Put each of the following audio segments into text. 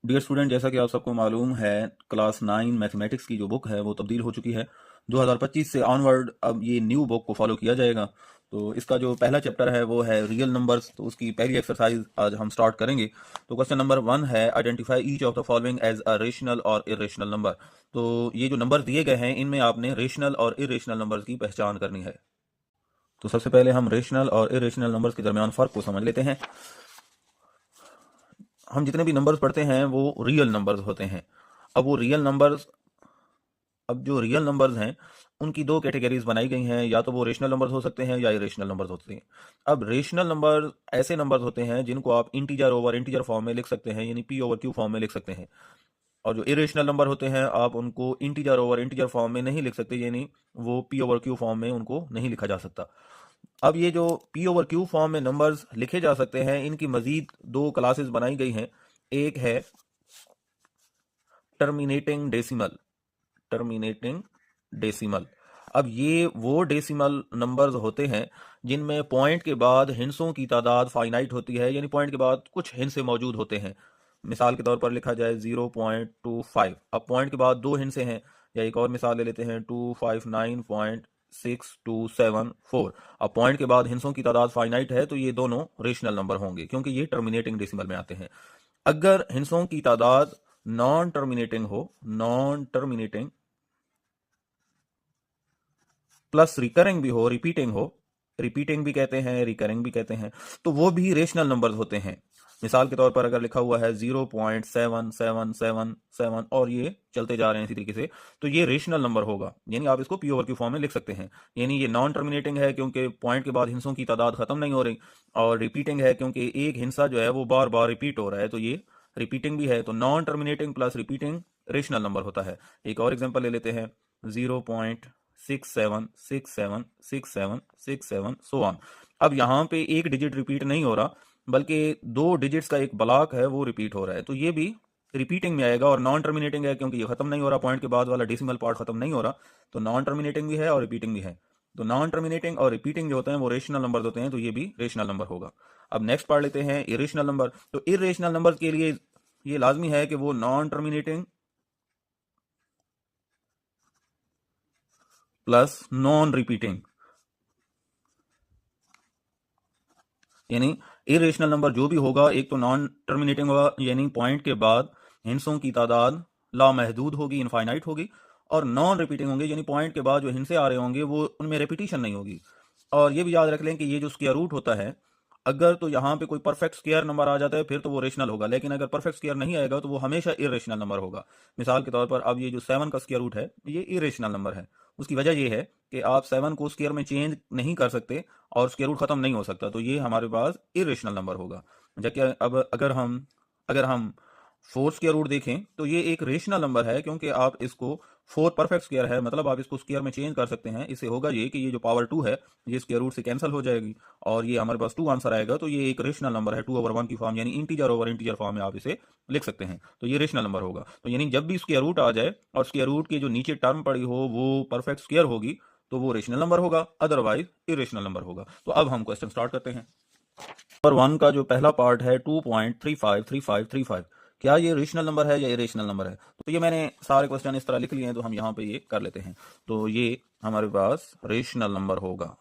Dear student, जैसा कि आप सबको मालूम है, क्लास 9 मैथमेटिक्स की जो बुक है वो तब्दील हो चुकी है। 2025 से ऑनवर्ड अब ये न्यू बुक को फॉलो किया जाएगा। तो इसका जो पहला चैप्टर है वो है रियल नंबर्स। तो उसकी पहली एक्सरसाइज आज हम स्टार्ट करेंगे। तो क्वेश्चन नंबर 1 है, identify each of the following as a rational और इरेशनल नंबर। तो ये जो नंबर दिए गए हैं इनमें आपने रेशनल और इरेशनल नंबर्स की पहचान करनी है। तो सबसे पहले हम रेशनल और इरेशनल नंबर्स के दरमियान फ़र्क को समझ लेते हैं। हम जितने भी नंबर्स पढ़ते हैं वो रियल नंबर्स होते हैं। अब जो रियल नंबर्स हैं उनकी दो कैटेगरीज बनाई गई हैं, या तो वो रेशनल नंबर्स हो सकते हैं या इरेशनल नंबर्स होते हैं। अब रेशनल नंबर ऐसे नंबर्स होते हैं जिनको आप इंटीजर ओवर इंटीजर फॉर्म में लिख सकते हैं, यानी पी ओवर क्यू फॉर्म में लिख सकते हैं। और जो इरेशनल नंबर होते हैं आप उनको इंटीजर ओवर इंटीजर फॉर्म में नहीं लिख सकते, यानी वो पी ओवर क्यू फॉर्म में उनको नहीं लिखा जा सकता। अब ये जो पी ओवर क्यू फॉर्म में नंबर्स लिखे जा सकते हैं इनकी मजीद दो क्लासेस बनाई गई हैं। एक है टर्मिनेटिंग डेसिमल। अब ये वो डेसिमल नंबर्स होते हैं जिनमें पॉइंट के बाद हिंसों की तादाद फाइनाइट होती है, यानी पॉइंट के बाद कुछ हिंसे मौजूद होते हैं। मिसाल के तौर पर लिखा जाए 0.25। अब पॉइंट के बाद दो हिंसे हैं, या एक और मिसाल ले लेते हैं 259.6274। अब पॉइंट के बाद हिंसों की तादाद फाइनाइट है तो ये दोनों रेशनल नंबर होंगे क्योंकि ये टर्मिनेटिंग डेसिमल में आते हैं। अगर हिंसों की तादाद नॉन टर्मिनेटिंग प्लस रिकरिंग भी हो, रिपीटिंग भी कहते हैं, रिकरिंग भी कहते हैं, तो वो भी रेशनल नंबर्स होते हैं। मिसाल के तौर पर अगर लिखा हुआ है 0.7777 और ये चलते जा रहे हैं इसी तरीके से, तो ये रेशनल नंबर होगा, यानी आप इसको पी ओवर क्यू फॉर्म में लिख सकते हैं। यानी ये नॉन टर्मिनेटिंग है क्योंकि पॉइंट के बाद हिंसों की तादाद खत्म नहीं हो रही, और रिपीटिंग है क्योंकि एक हिंसा जो है वो बार बार रिपीट हो रहा है, तो ये रिपीटिंग भी है। तो non terminating plus repeating rational number होता है। एक और एग्जांपल ले लेते हैं 0.67676767 सो ऑन। अब यहाँ पे एक डिजिट रिपीट नहीं हो रहा बल्कि दो डिजिट्स का एक ब्लॉक है वो रिपीट हो रहा है, तो ये भी रिपीटिंग में आएगा। और नॉन टर्मिनेटिंग है क्योंकि ये खत्म नहीं हो रहा, पॉइंट के बाद वाला डेसिमल पार्ट खत्म नहीं हो रहा, तो नॉन टर्मिनेटिंग भी है और रिपीटिंग भी है। तो नॉन टर्मिनेटिंग और रिपीटिंग जो होते हैं वो रेशनल नंबर होते हैं, तो ये भी रेशनल नंबर होगा। अब नेक्स्ट पढ़ लेते हैं इरेशनल नंबर। तो इरेशनल नंबर के लिए ये लाजमी है कि वो non terminating plus non repeating, यानी इरेशनल नंबर जो भी होगा एक तो नॉन टर्मिनेटिंग होगा, यानी पॉइंट के बाद हिंसों की तादाद लामहदूद होगी, इनफाइनाइट होगी। और नॉन रिपीटिंग होंगे, यानी पॉइंट के बाद जो हिंसे आ रहे होंगे वो उनमें रेपिटेशन नहीं होगी। और ये भी याद रख लें कि ये जो स्क्वायर रूट होता है, अगर तो यहाँ पे कोई परफेक्ट स्क्वायर नंबर आ जाता है फिर तो वो रेशनल होगा, लेकिन अगर परफेक्ट स्क्वायर नहीं आएगा तो वो हमेशा इरेशनल नंबर होगा। मिसाल के तौर पर अब ये जो 7 का स्क्वायर रूट है ये इरेशनल नंबर है। उसकी वजह ये है कि आप 7 को स्क्वायर में चेंज नहीं कर सकते और स्क्वायर रूट खत्म नहीं हो सकता, तो ये हमारे पास इरेशनल नंबर होगा। जबकि अब अगर हम 4 स्क्वायर रूट देखें तो ये एक रेशनल नंबर है क्योंकि आप इसको 4 परफेक्ट स्क्वायर है, मतलब आप इसको स्क्वायर में चेंज कर सकते हैं। इससे होगा ये कि ये जो पावर 2 है ये स्क्वायर रूट से कैंसिल हो जाएगी और ये हमारे पास 2 आंसर आएगा। तो ये एक रेशनल नंबर है, 2/1 की फॉर्म, यानी इंटीजर ओवर इंटीजर फॉर्म में आप इसे लिख सकते हैं, तो ये रेशनल नंबर होगा। तो यानी जब भी स्क्वायर रूट आ जाए और स्क्वायर रूट की जो नीचे टर्म पड़ी हो वो परफेक्ट स्क्वायर होगी तो वो रेशनल नंबर होगा, अदरवाइज इरेशनल नंबर होगा। तो अब हम क्वेश्चन स्टार्ट करते हैं। नंबर 1 का जो पहला पार्ट है 2.353535, क्या ये रेशनल नंबर है या इरेशनल नंबर है? तो ये मैंने सारे क्वेश्चन इस तरह लिख लिए हैं, तो हम यहाँ पे ये कर लेते हैं। तो ये हमारे पास रेशनल नंबर होगा।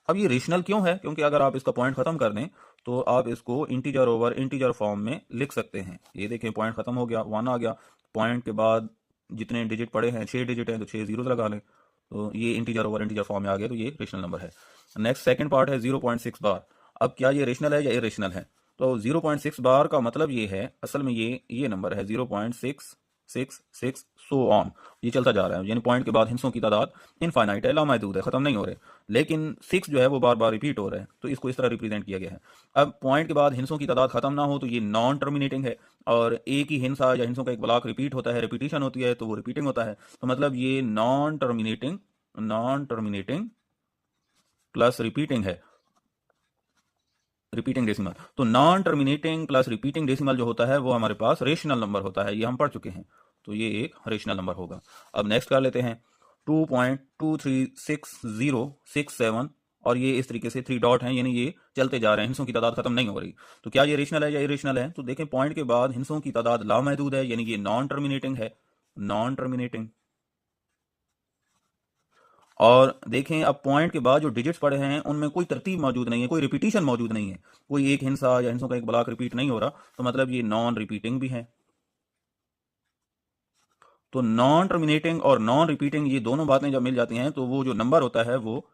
अब ये रेशनल क्यों है? क्योंकि अगर आप इसका पॉइंट खत्म कर दें तो आप इसको इंटीजर ओवर इंटीजर फॉर्म में लिख सकते हैं। ये देखें पॉइंट खत्म हो गया, 1 आ गया, पॉइंट के बाद जितने डिजिट पड़े हैं 6 डिजिट हैं तो 6 जीरो लगा लें, तो ये इंटीजर ओवर इंटीजर फॉर्म में आ गया, तो ये रेशनल नंबर है। नेक्स्ट सेकंड पार्ट है 0.6 बार। अब क्या ये रेशनल है या इरेशनल है? तो 0.6 बार का मतलब ये है, असल में ये नंबर है 0.666 सो ऑन, ये चलता जा रहा है, यानी पॉइंट के बाद हिंसों की तादाद इनफाइनाइट है, लामहदूद है, खत्म नहीं हो रहे, लेकिन 6 जो है वो बार बार रिपीट हो रहा है, तो इसको इस तरह रिप्रेजेंट किया गया है। अब पॉइंट के बाद हिंसों की तादाद खत्म ना हो तो ये नॉन टर्मिनेटिंग है, और एक ही हिंसा या हिंसों का एक ब्लॉक रिपीट होता है, रिपीटिशन होती है, तो वो रिपीटिंग होता है। तो मतलब ये नॉन टर्मिनेटिंग प्लस रिपीटिंग है, रिपीटिंग डेसिमल। तो non terminating plus repeating decimal जो होता है वो हमारे पास रेशनल नंबर होता है, ये हम पढ़ चुके हैं, तो ये एक रेशनल नंबर होगा। अब नेक्स्ट कर लेते हैं 2.2366067 और ये इस तरीके से 3 डॉट हैं, यानी ये चलते जा रहे हैं, हिस्सों की तादाद खत्म नहीं हो रही। तो क्या ये रेशनल है या इरेशनल है? तो देखें पॉइंट के बाद हिस्सों की तादाद लामहदूद है, यानी ये नॉन टर्मिनेटिंग है, नॉन टर्मिनेटिंग। और देखें अब पॉइंट के बाद जो डिजिट्स पड़े हैं उनमें कोई तरतीब मौजूद नहीं है, कोई रिपीटिशन मौजूद नहीं है, कोई एक हिस्सा या हिस्सों का एक ब्लॉक रिपीट नहीं हो रहा, तो मतलब ये नॉन रिपीटिंग भी है। तो नॉन टर्मिनेटिंग और नॉन रिपीटिंग ये दोनों बातें जब मिल जाती हैं तो वो जो नंबर होता है वो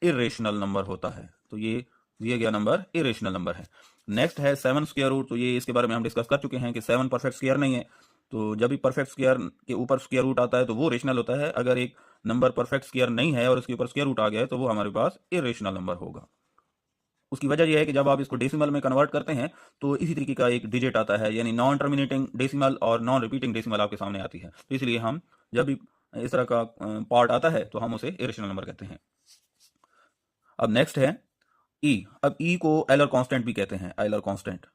इरेशनल नंबर होता है। तो ये दिया गया नंबर इरेशनल नंबर है। नेक्स्ट है 7 स्क्वायर रूट। तो ये इसके बारे में हम डिस्कस कर चुके हैं कि 7 परफेक्ट स्क्वायर नहीं है, तो जब भी परफेक्ट स्क्वायर के ऊपर स्क्वायर रूट आता है तो वो रेशनल होता है। अगर एक नंबर परफेक्ट स्क्वायर नहीं है और उसके ऊपर स्क्वायर रूट आ गया है तो वो हमारे पास इरेशनल नंबर होगा। उसकी वजह यह है कि जब आप इसको डेसिमल में कन्वर्ट करते हैं तो इसी तरीके का एक डिजिट आता है, यानी नॉन टर्मिनेटिंग डेसिमल और नॉन रिपीटिंग डेसिमल आपके सामने आती है। तो इसलिए हम जब भी इस तरह का पार्ट आता है तो हम उसे इरेशनल नंबर कहते हैं। अब नेक्स्ट है ई। अब ई को एलर कांस्टेंट भी कहते हैं, एलर कांस्टेंट।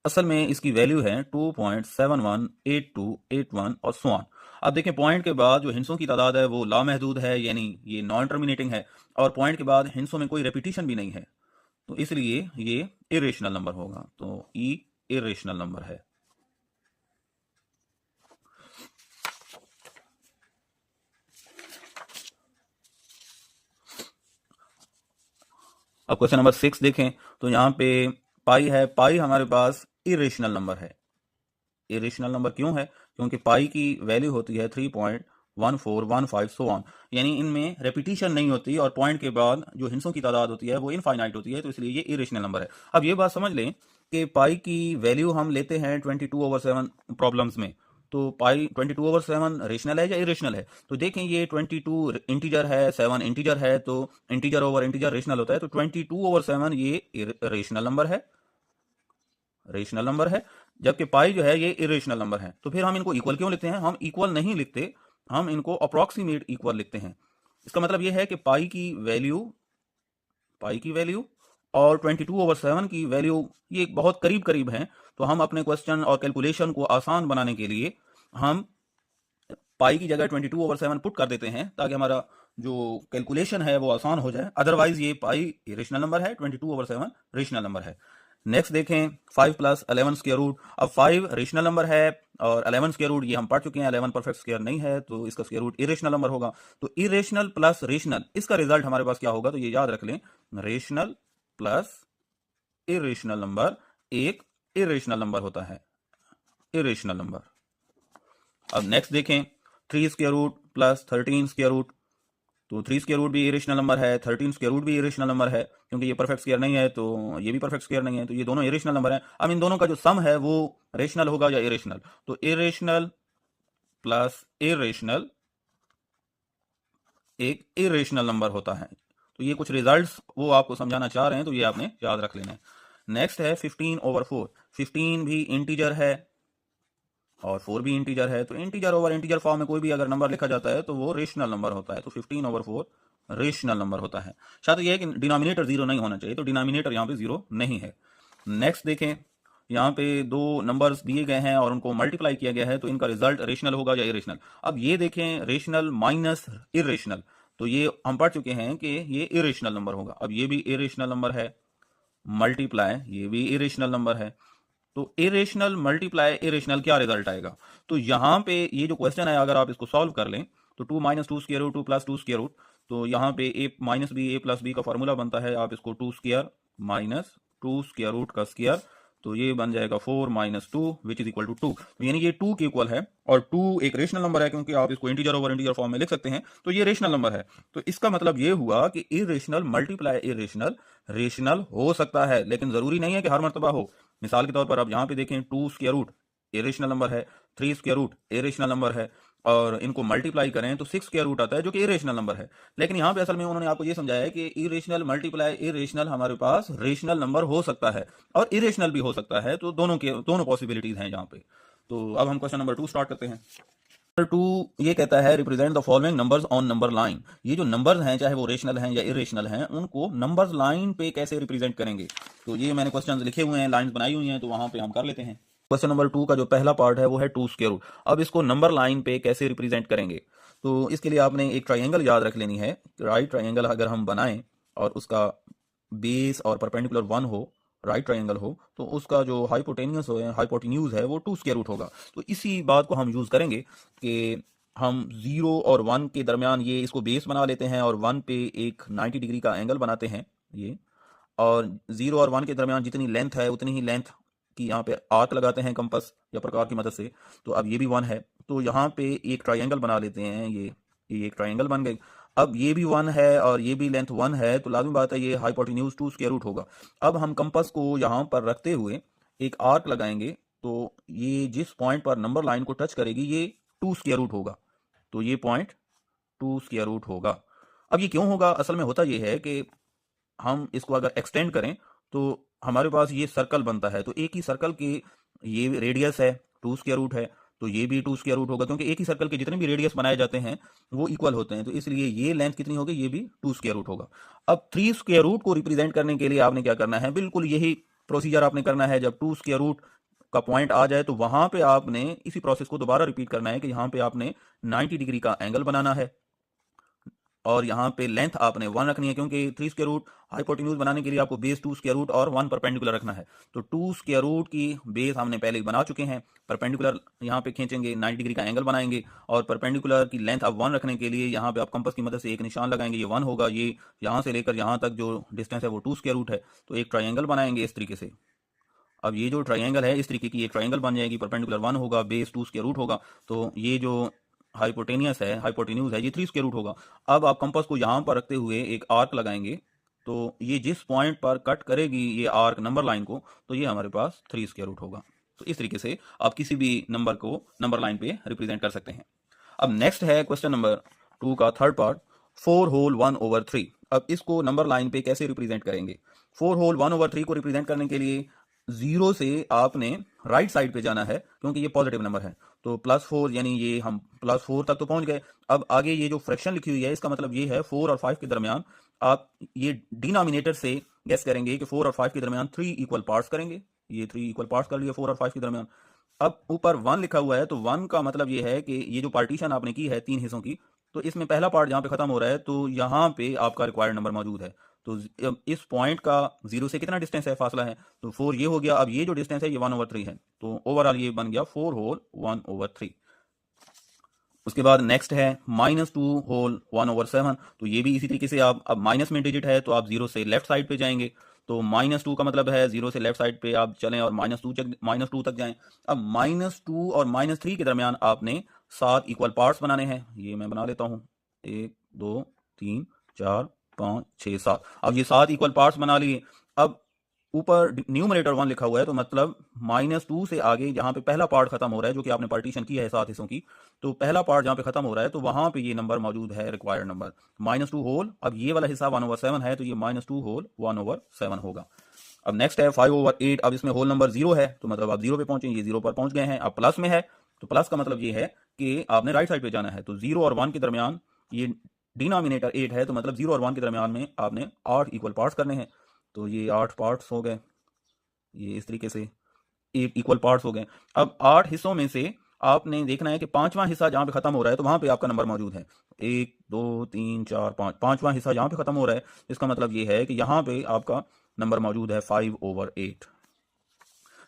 असल में इसकी वैल्यू है 2.718281 और सो ऑन। अब देखें पॉइंट के बाद जो हिंसों की तादाद है वो लामहदूद है, यानी ये नॉन टर्मिनेटिंग है, और पॉइंट के बाद हिंसों में कोई रेपिटेशन भी नहीं है, तो इसलिए ये इरेशनल नंबर होगा। तो ई इरेशनल नंबर है। अब क्वेश्चन नंबर 6 देखें तो यहाँ पे पाई है। पाई हमारे पास इरेशनल नंबर है। इरेशनल नंबर क्यों है? क्योंकि पाई की वैल्यू होती है 3.1415 सो ऑन, यानी इनमें रेपिटेशन नहीं होती और पॉइंट के बाद जो हिंसों की तादाद होती है वो इनफाइनाइट होती है, तो इसलिए ये इरेशनल नंबर है। अब ये बात समझ लें कि पाई की वैल्यू हम लेते हैं 22/7 प्रॉब्लम्स में, तो पाई 22/7 रेशनल है या इरेशनल है? तो देखें ये 22 इंटीजर है, 7 इंटीजर है, तो इंटीजर ओवर इंटीजर रेशनल होता है, तो 22/7 ये रेशनल नंबर है, रेशनल नंबर है, जबकि पाई जो है ये इरेशनल नंबर है। तो फिर हम इनको इक्वल क्यों लिखते हैं? हम इक्वल नहीं लिखते, हम इनको अप्रोक्सीमेट इक्वल लिखते हैं। इसका मतलब ये है कि पाई की वैल्यू और 22/7 की वैल्यू ये बहुत करीब करीब हैं, तो हम अपने क्वेश्चन और कैलकुलेशन को आसान बनाने के लिए हम पाई की जगह 22/7 पुट कर देते हैं ताकि हमारा जो कैलकुलेशन है वो आसान हो जाए। अदरवाइज ये पाई रेशनल नंबर है, 22/7 रेशनल नंबर है। नेक्स्ट देखें 5 + 11 स्क्वायर रूट। अब 5 रेशनल नंबर है और 11 स्क्वायर रूट ये हम पढ़ चुके हैं, 11 परफेक्ट स्क्वायर नहीं है, तो इसका स्क्वायर रूट इरेशनल नंबर होगा। तो इरेशनल प्लस रेशनल, इसका रिजल्ट हमारे पास क्या होगा? तो ये याद रख लें, रेशनल प्लस इरेशनल नंबर एक इरेशनल नंबर होता है, इरेशनल नंबर। अब नेक्स्ट देखें 3 square root plus 13 square root. तो 3 स्क्वायर रूट भी इरेशनल नंबर है, 13 स्क्वायर रूट भी इरेशनल नंबर है, क्योंकि ये परफेक्ट स्क्वायर नहीं है तो ये भी परफेक्ट स्क्वायर नहीं है, तो ये दोनों इरेशनल नंबर है। अब इन दोनों का जो सम है वो रेशनल होगा या इरेशनल? तो इरेशनल प्लस इरेशनल एक इरेशनल नंबर होता है। तो ये कुछ रिजल्ट्स वो आपको समझाना चाह रहे हैं, तो ये आपने याद रख लेना है। नेक्स्ट है 15/4। 15 भी इंटीजर है और 4 भी इंटीजर है, तो इंटीजर ओवर इंटीजर फॉर्म में कोई भी अगर नंबर लिखा जाता है तो वो रेशनल नंबर होता है। तो 15/4 रेशनल नंबर होता है। शायद ये है कि डिनोमिनेटर 0 नहीं होना चाहिए, तो डिनोमिनेटर यहाँ पे 0 नहीं है। नेक्स्ट देखें, यहाँ पे दो नंबर्स दिए गए हैं और उनको मल्टीप्लाई किया गया है, तो इनका रिजल्ट रेशनल होगा या इरेशनल? अब ये देखें रेशनल माइनस इरेशनल, तो ये हम पढ़ चुके हैं कि ये इरेशनल नंबर होगा। अब ये भी इरेशनल नंबर है, मल्टीप्लाई ये भी इरेशनल नंबर है, तो इरेशनल मल्टीप्लाई इरेशनल क्या रिजल्ट आएगा? तो यहाँ पे ये जो क्वेश्चन है अगर आप इसको सॉल्व कर लें तो 2 - 2 स्क्वायर रूट 2 + 2 स्क्वायर रूट, तो यहाँ पे a - b a + b का फॉर्मूला बनता है, आप इसको 2 स्क्वायर माइनस 2 स्क्वायर रूट का स्क्वायर, तो ये बन जाएगा 4 - 2 विच इज इक्वल टू 2। तो यानी ये 2 के इक्वल है और 2 एक रेशनल नंबर है क्योंकि आप इसको इंटीजर ओवर इंटीजर फॉर्म में लिख सकते हैं, तो ये रेशनल नंबर है। तो इसका मतलब ये हुआ कि इरेशनल मल्टीप्लाई इरेशनल रेशनल हो सकता है, लेकिन जरूरी नहीं है कि हर मर्तबा हो। मिसाल के तौर पर आप यहाँ पे देखें 2 स्क्वायर रूट इरेशनल नंबर है, 3 स्क्वायर रूट इरेशनल नंबर है, और इनको मल्टीप्लाई करें तो 6 स्क्वायर रूट आता है जो कि इरेशनल नंबर है। लेकिन यहाँ पे असल में उन्होंने आपको ये समझाया है कि इरेशनल मल्टीप्लाई इरेशनल हमारे पास रेशनल नंबर हो सकता है और इरेशनल भी हो सकता है, तो दोनों पॉसिबिलिटीज हैं यहाँ पे। तो अब हम क्वेश्चन नंबर 2 स्टार्ट करते हैं। नंबर 2 ये कहता है represent the following numbers on number line. ये जो नंबर्स हैं चाहे वो रेशनल हैं या इरेशनल हैं, उनको नंबर्स लाइन पे कैसे रिप्रेजेंट करेंगे? तो ये मैंने क्वेश्चंस लिखे हुए हैं, लाइंस बनाई हुई हैं, तो वहां पे हम कर लेते हैं। क्वेश्चन नंबर 2 का जो पहला पार्ट है वो है 2 स्क्वायर रूट। अब इसको नंबर लाइन पे कैसे रिप्रेजेंट करेंगे? तो इसके लिए आपने एक ट्रायंगल याद रख लेनी है। राइट ट्रायंगल अगर हम बनाएं और उसका बेस और परपेंडिकुलर 1 हो, राइट ट्रायंगल हो, तो उसका जो हाइपोटेन्यूज है वो 2 स्क्वायर रूट होगा। तो इसी बात को हम यूज करेंगे कि हम 0 और 1 के दरमियान ये इसको बेस बना लेते हैं और 1 पे एक 90 डिग्री का एंगल बनाते हैं ये, और 0 और 1 के दरमियान जितनी लेंथ है उतनी ही लेंथ की यहाँ पे आर्क लगाते हैं कंपास या प्रकार की मदद से। तो अब ये भी 1 है, तो यहाँ पे एक ट्रायंगल बना लेते हैं। ये एक ट्रायंगल बन गई। अब ये भी 1 है और ये भी लेंथ 1 है, तो लाजमी बात है ये हाइपोटेन्यूज 2 स्क्वायर रूट होगा। अब हम कंपास को यहाँ पर रखते हुए एक आर्क लगाएंगे, तो ये जिस पॉइंट पर नंबर लाइन को टच करेगी ये 2 स्क्वायर रूट होगा। तो ये पॉइंट 2 स्क्वायर रूट होगा। अब ये क्यों होगा? असल में होता ये है कि हम इसको अगर एक्सटेंड करें तो हमारे पास ये सर्कल बनता है, तो एक ही सर्कल की ये रेडियस है 2 स्क्वायर रूट है, तो ये भी 2 स्क्वायर रूट होगा, क्योंकि एक ही सर्कल के जितने भी रेडियस बनाए जाते हैं वो इक्वल होते हैं, तो इसलिए ये लेंथ कितनी होगी, ये भी 2 स्क्वायर रूट होगा। अब 3 स्क्वायर रूट को रिप्रेजेंट करने के लिए आपने क्या करना है, बिल्कुल यही प्रोसीजर आपने करना है। जब 2 स्क्वायर रूट का पॉइंट आ जाए तो वहां पे आपने इसी प्रोसेस को दोबारा रिपीट करना है कि यहाँ पे आपने 90 डिग्री का एंगल बनाना है और यहाँ पे लेंथ आपने 1 रखनी है, क्योंकि 3 स्क्वायर रूट हाइपोटेन्यूज बनाने के लिए आपको बेस 2 स्क्वायर रूट और 1 परपेंडिकुलर रखना है। तो 2 स्क्वायर रूट की बेस हमने पहले बना चुके हैं, परपेंडिकुलर यहाँ पे खींचेंगे, 90 डिग्री का एंगल बनाएंगे, और परपेंडिकुलर की लेंथ अब 1 रखने के लिए यहाँ पे आप कंपास की मदद से एक निशान लगाएंगे, ये 1 होगा। ये यहाँ से लेकर यहाँ तक जो डिस्टेंस है वो 2 स्क्वायर रूट है। तो एक ट्राइंगल बनाएंगे इस तरीके से। अब ये जो ट्राइंगल है इस तरीके की एक ट्राइंगल बन जाएगी, परपेंडिकुलर 1 होगा, बेस 2 स्क्वायर रूट होगा, तो ये जो हाइपोटेन्यूज है ये 3 स्क्वायर रूट होगा। अब आप कंपास को यहाँ पर रखते हुए एक आर्क लगाएंगे, तो ये जिस पॉइंट पर कट करेगी ये आर्क नंबर लाइन को, तो ये हमारे पास 3 स्क्वायर रूट होगा। तो इस तरीके से आप किसी भी नंबर को नंबर लाइन पे रिप्रेजेंट कर सकते हैं। अब नेक्स्ट है क्वेश्चन नंबर 2 का थर्ड पार्ट, 4 होल 1/3। अब इसको नंबर लाइन पे कैसे रिप्रेजेंट करेंगे? 4 होल 1/3 को रिप्रेजेंट करने के लिए 0 से आपने राइट साइड पे जाना है, क्योंकि ये पॉजिटिव नंबर है, तो +4, यानी ये हम +4 तक तो पहुंच गए। अब आगे ये जो फ्रैक्शन लिखी हुई है इसका मतलब ये है 4 और 5 के दरमियान आप ये डिनोमिनेटर से गेस करेंगे कि 4 और 5 के दरमियान 3 इक्वल पार्ट्स करेंगे। ये 3 इक्वल पार्ट्स कर लिए 4 और 5 के दरमियान। अब ऊपर 1 लिखा हुआ है, तो 1 का मतलब ये है कि ये जो पार्टीशन आपने की है 3 हिस्सों की, तो इसमें पहला पार्ट जहाँ पे खत्म हो रहा है तो यहाँ पे आपका रिक्वायर्ड नंबर मौजूद है। तो अब इस पॉइंट का 0 से कितना डिस्टेंस है, फासला है, तो 4 ये हो गया। अब ये जो डिस्टेंस है ये 1/3 है, तो ओवरऑल ये बन गया 4 होल 1/3। उसके बाद नेक्स्ट है -2 होल 1/7। तो ये भी इसी तरीके से आप, अब माइनस में डिजिट है तो आप 0 से लेफ्ट साइड पे जाएंगे, तो -2 का मतलब है 0 से लेफ्ट साइड पे आप चलें और -2 तक जाएं। अब -2 और -3 के दरमियान आपने 7 इक्वल पार्ट्स बनाने हैं। ये मैं बना लेता हूँ, 1 2 3 4 5 6 7। अब ये 7 इक्वल पार्ट्स बना लिए। अब ऊपर न्यूमरेटर 1 लिखा हुआ है, तो मतलब -2 से आगे जहां पे पहला पार्ट खत्म हो रहा है, जो कि आपने पार्टीशन की है 7 हिस्सों की, तो पहला पार्ट जहां पे खत्म हो रहा है तो वहां पे ये नंबर मौजूद है, रिक्वायर्ड नंबर -2 होल। अब ये वाला हिस्सा 1/7 है, तो ये -2 होल 1/7 होगा। अब नेक्स्ट है 5/8। अब इसमें होल नंबर 0 है, तो मतलब आप 0 पे पहुंचे, ये 0 पर पहुंच गए हैं। अब प्लस में है, तो प्लस का मतलब ये है कि आपने राइट साइड पे जाना है, तो 0 और 1 के दरमियान ये डिनोमिनेटर 8 है, तो मतलब 0 और 1 के दरमियान में आपने 8 इक्वल पार्ट्स करने हैं, तो ये 8 पार्ट्स हो गए। ये इस तरीके से 8 इक्वल पार्ट्स हो गए। अब 8 हिस्सों में से आपने देखना है कि 5वां हिस्सा जहां पे खत्म हो रहा है तो वहां पे आपका नंबर मौजूद है, 1 2 3 4 5। 5वां हिस्सा जहां पे खत्म हो रहा है, इसका मतलब ये है कि यहाँ पे आपका नंबर मौजूद है 5/8।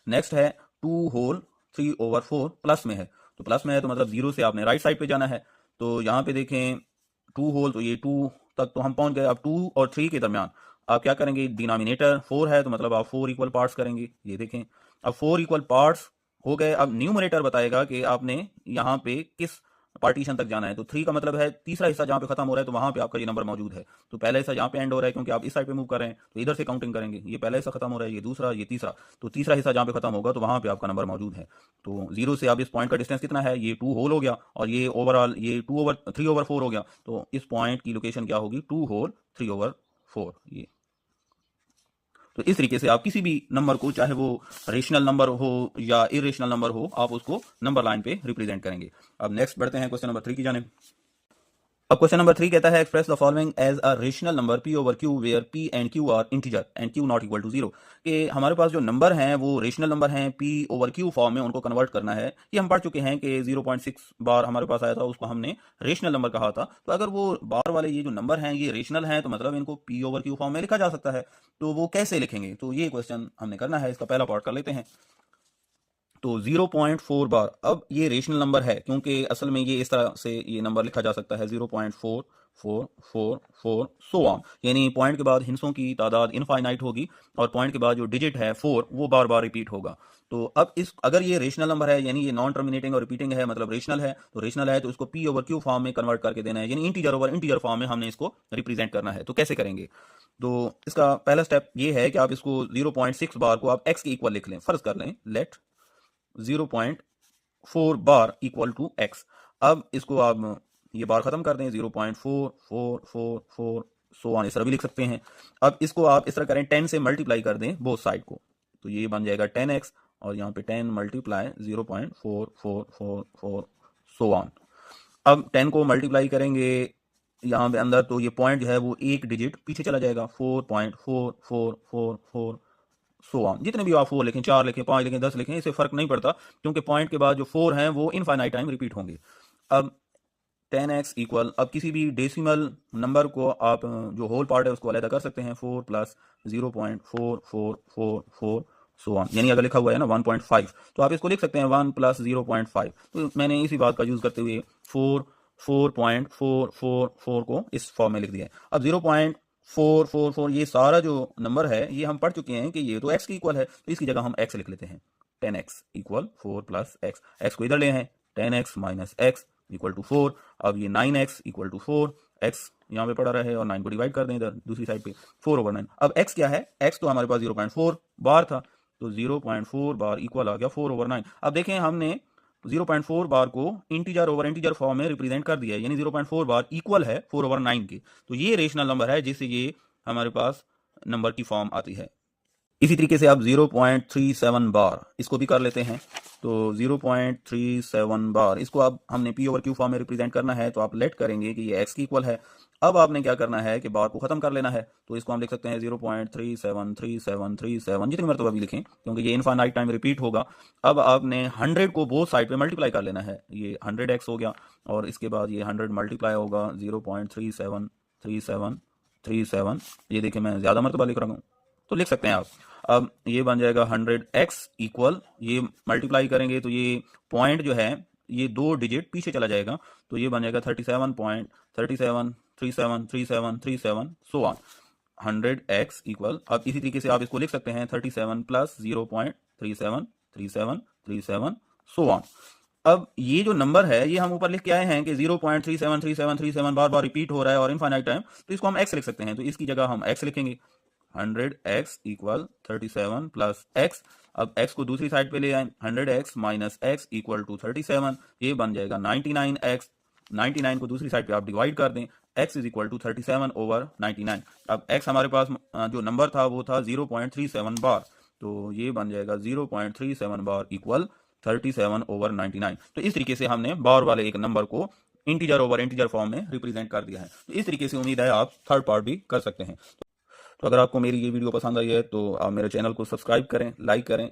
नेक्स्ट है 2 होल 3/4, प्लस में है, तो प्लस में है तो मतलब 0 से आपने राइट साइड पे जाना है, तो यहाँ पे देखें 2 होल, तो ये 2 तक तो हम पहुंच गए। अब 2 और 3 के दरमियान आप क्या करेंगे, डिनोमिनेटर 4 है, तो मतलब आप 4 इक्वल पार्ट्स करेंगे। ये देखें अब 4 इक्वल पार्ट्स हो गए। अब न्यूमरेटर बताएगा कि आपने यहाँ पे किस पार्टीशन तक जाना है, तो 3 का मतलब है तीसरा हिस्सा जहाँ पे खत्म हो रहा है, तो वहां पे आपका ये नंबर मौजूद है। तो पहला हिस्सा जहाँ पे एंड हो रहा है, क्योंकि आप इस साइड पे मूव कर रहे हैं तो इधर से काउंटिंग करेंगे, ये पहला हिस्सा खत्म हो रहा है, ये दूसरा, ये तीसरा, तो तीसरा हिस्सा जहाँ पे खत्म होगा तो वहां पे आपका नंबर मौजूद है। तो 0 से अब इस पॉइंट का डिस्टेंस कितना है, ये 2 होल हो गया, और ये ओवरऑल ये 3/4 हो गया, तो इस पॉइंट की लोकेशन क्या होगी, 2 होल 3/4। ये तो इस तरीके से आप किसी भी नंबर को, चाहे वो रेशनल नंबर हो या इरेशनल नंबर हो, आप उसको नंबर लाइन पे रिप्रेजेंट करेंगे। अब नेक्स्ट बढ़ते हैं क्वेश्चन नंबर 3 की जानिब। अब क्वेश्चन नंबर 3 कहता है express the following as a rational number p over q where p and q are integer and q not equal to 0। कि हमारे पास जो नंबर हैं वो रेशनल नंबर हैं, p ओवर q फॉर्म में उनको कन्वर्ट करना है। ये हम पढ़ चुके हैं कि 0.6 बार हमारे पास आया था, उसको हमने रेशनल नंबर कहा था। तो अगर वो बार वाले ये जो नंबर हैं ये रेशनल हैं तो मतलब इनको p ओवर q फॉर्म में लिखा जा सकता है। तो वो कैसे लिखेंगे, तो ये क्वेश्चन हमने करना है। इसका पहला पार्ट कर लेते हैं। तो 0.4 बार, अब ये रेशनल नंबर है क्योंकि असल में ये इस तरह से ये नंबर लिखा जा सकता है 0.4444 सो ऑन, यानी पॉइंट के बाद हिंसों की तादाद इनफाइनाइट होगी और पॉइंट के बाद जो डिजिट है 4 वो बार बार रिपीट होगा। तो अब इस अगर ये रेशनल नंबर है यानी ये नॉन टर्मिनेटिंग और रिपीटिंग है, मतलब रेशनल है, तो रेशनल है तो इसको p ओवर q फॉर्म में कन्वर्ट करके देना है, यानी इंटीजर ओवर इंटीजर फॉर्म में हमने इसको रिप्रेजेंट करना है। तो कैसे करेंगे, तो इसका पहला स्टेप ये है कि आप इसको 0.6 बार को आप x के इक्वल लिख लें, फर्ज कर लें let 0.4 bar equal to x। अब इसको आप ये बार खत्म कर दें, 0.4444 सो ऑन, इस तरह भी लिख सकते हैं। अब इसको आप इस तरह करें, 10 से मल्टीप्लाई कर दें बोथ साइड को, तो ये बन जाएगा 10x और यहाँ पे 10 मल्टीप्लाई 0.4444 सो ऑन। अब 10 को मल्टीप्लाई करेंगे यहाँ पे अंदर, तो ये पॉइंट जो है वो एक डिजिट पीछे चला जाएगा, 4.4444 सो ऑन। जितने भी आप 4 लिखें, 4 लिखें, 5 लिखें, 10 लिखें, इससे फर्क नहीं पड़ता क्योंकि पॉइंट के बाद जो 4 हैं वो इनफाइनाइट टाइम रिपीट होंगे। अब 10x इक्वल, अब किसी भी डेसिमल नंबर को आप जो होल पार्ट है उसको अलग कर सकते हैं, 4 प्लस 0.4444 सो ऑन, यानी अगर लिखा हुआ है ना 1.5 तो आप इसको लिख सकते हैं 1 प्लस 0.5। तो मैंने इसी बात का यूज करते हुए 4.444 को इस फॉर्म में लिख दिया है। अब 0.444 ये सारा जो नंबर है ये हम पढ़ चुके हैं कि ये तो x के इक्वल है, तो इसकी जगह हम x लिख लेते हैं। 10x equal 4 plus x, x को इधर ले हैं, 10x minus x equal to 4। अब ये 9x इक्वल टू 4, x यहाँ पे पड़ा रहे और 9 को डिवाइड कर दें इधर दूसरी साइड पे, 4/9। अब x क्या है, x तो हमारे पास 0.4 बार था, तो 0.4 बार इक्वल आ गया 4/9। अब देखें हमने 0.4 बार को इंटीजर ओवर इंटीजर फॉर्म में रिप्रेजेंट कर दिया है, यानी 0.4 बार इक्वल है 4/9 के। तो ये रेशनल नंबर है जिससे ये हमारे पास नंबर की फॉर्म आती है। इसी तरीके से आप 0.37 बार इसको भी कर लेते हैं। तो 0.37 बार इसको अब हमने p ओवर q फॉर्म में रिप्रेजेंट करना है, तो आप लेट करेंगे कि ये x की इक्वल है। अब आपने क्या करना है कि बार को खत्म कर लेना है, तो इसको हम लिख सकते हैं 0.373737 जितनी मरतबा भी लिखें क्योंकि ये इनफाइनाइट टाइम रिपीट होगा। अब आपने 100 को बोथ साइड पे मल्टीप्लाई कर लेना है, ये 100x हो गया और इसके बाद ये 100 मल्टीप्लाई होगा 0.373737। ये देखिए मैं ज़्यादा मरतबा लिख रहा हूँ तो लिख सकते हैं आप। अब ये बन जाएगा 100x इक्वल, ये मल्टीप्लाई करेंगे तो ये पॉइंट जो है ये 2 डिजिट पीछे चला जाएगा, तो ये बन जाएगा 37.373737 सो ऑन। 100x इक्वल, अब इसी तरीके से आप इसको लिख सकते हैं 37 प्लस 0.373737 सो ऑन। अब ये जो नंबर है ये हम ऊपर लिख के आए हैं कि 0.373737 बार बार रिपीट हो रहा है और इनफाइनाइट टाइम, तो इसको हम x लिख सकते हैं, तो इसकी जगह हम x लिखेंगे। 100x इक्वल 37 प्लस x, अब x को दूसरी साइड पे ले आए, 100x minus x equal to 37, ये बन जाएगा 99x। 99 को दूसरी साइड पे आप डिवाइड कर दें, x is equal to 37 over 99। अब x हमारे पास जो नंबर था वो था 0.37 बार, तो ये बन जाएगा 0.37 बार इक्वल 37 ओवर 99। तो इस तरीके से हमने बार वाले एक नंबर को इंटीजर ओवर इंटीजर फॉर्म में रिप्रेजेंट कर दिया है। तो इस तरीके से उम्मीद है आप थर्ड पार्ट भी कर सकते हैं। तो अगर आपको मेरी ये वीडियो पसंद आई है तो आप मेरे चैनल को सब्सक्राइब करें, लाइक करें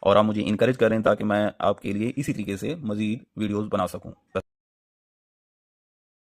और आप मुझे इनकरेज करें ताकि मैं आपके लिए इसी तरीके से मज़ीद वीडियोस बना सकूं।